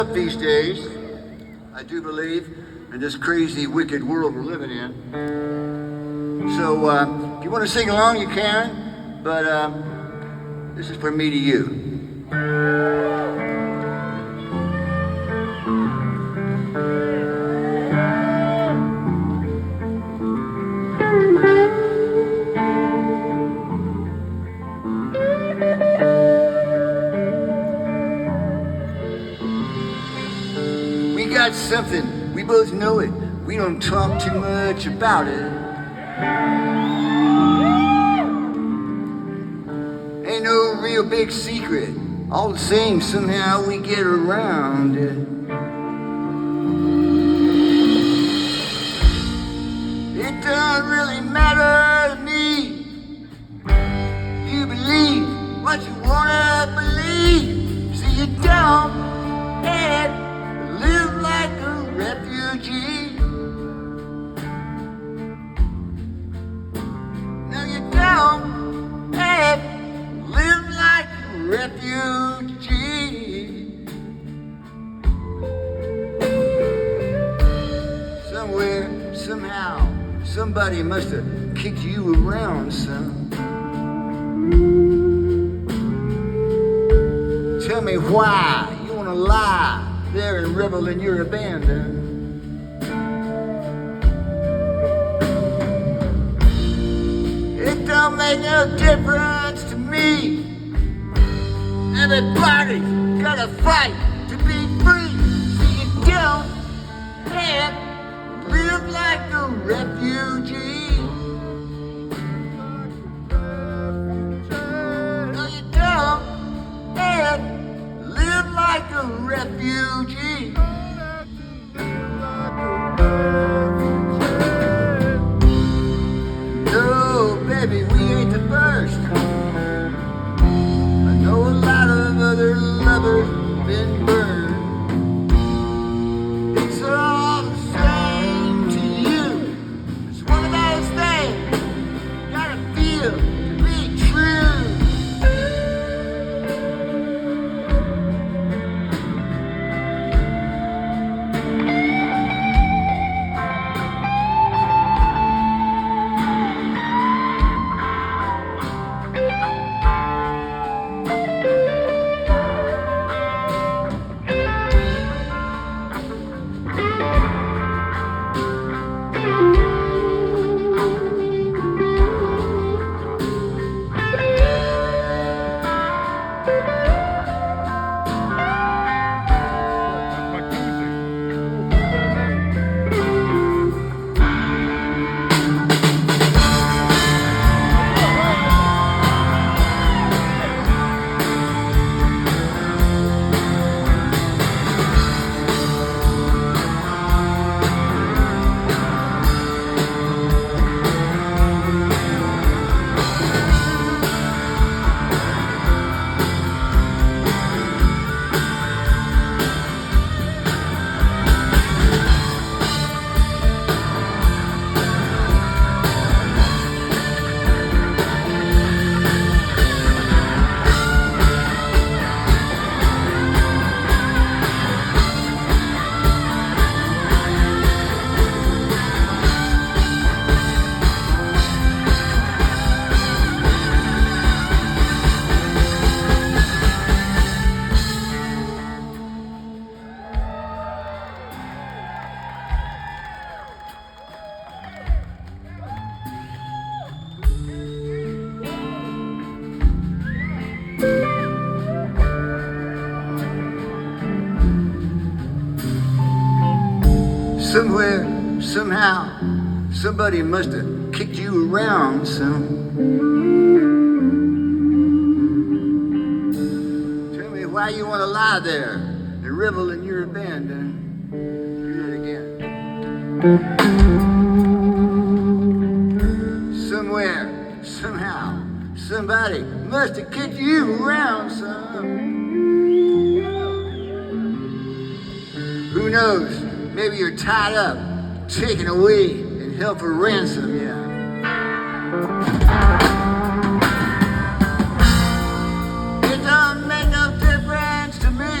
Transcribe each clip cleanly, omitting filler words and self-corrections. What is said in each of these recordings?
These days, I do believe, in this crazy, wicked world we're living in. So, if you want to sing along, you can, but this is for me to you. We got something, we both know it. We don't talk too much about it. Ain't no real big secret. All the same, somehow we get around it. It doesn't really matter to me. You believe what you wanna believe. So you don't and live like a refugee. No, you don't and live like a refugee. Somewhere, somehow, somebody must have kicked you around some. Tell me why you wanna lie there and revel in your abandon. It don't make no difference to me. Everybody's gotta fight to be free. So you don't have to live like a refugee. No, you don't have to live like a refugee. No, baby, we ain't the first. I know a lot of other lovers been burned. It's all the same to you. It's one of those things you gotta feel to be true. Somewhere, somehow, somebody must have kicked you around some. Tell me why you want to lie there and revel in your abandon. Do it again. Somewhere, somehow, somebody must have kicked you around some. Who knows? Maybe you're tied up, taken away, and held for ransom, yeah. It don't make no difference to me.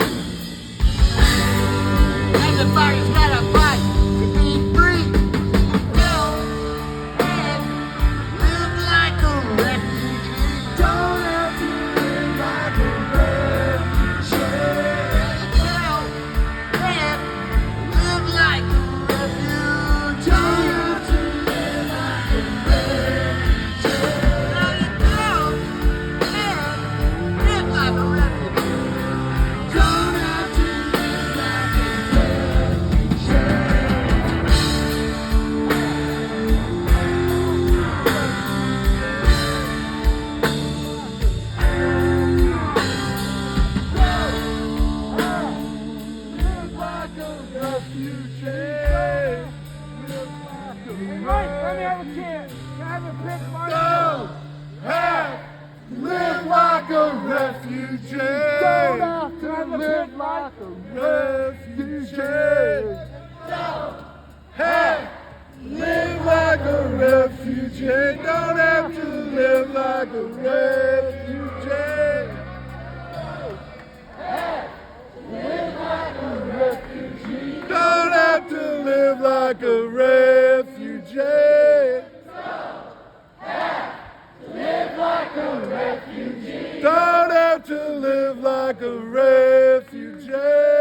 Everybody's got a fight to be free. Live like a refugee. Don't have to live like a refugee. Live like a refugee. Don't have to live like a refugee. Live like a refugee. Don't have to live like a live like a refugee. Don't have to live like a refugee. Hey, live like a refugee. Don't have to live like a refugee. Hey, live like a refugee. Don't have to live like a refugee. Live like a refugee. Don't have to live like a refugee.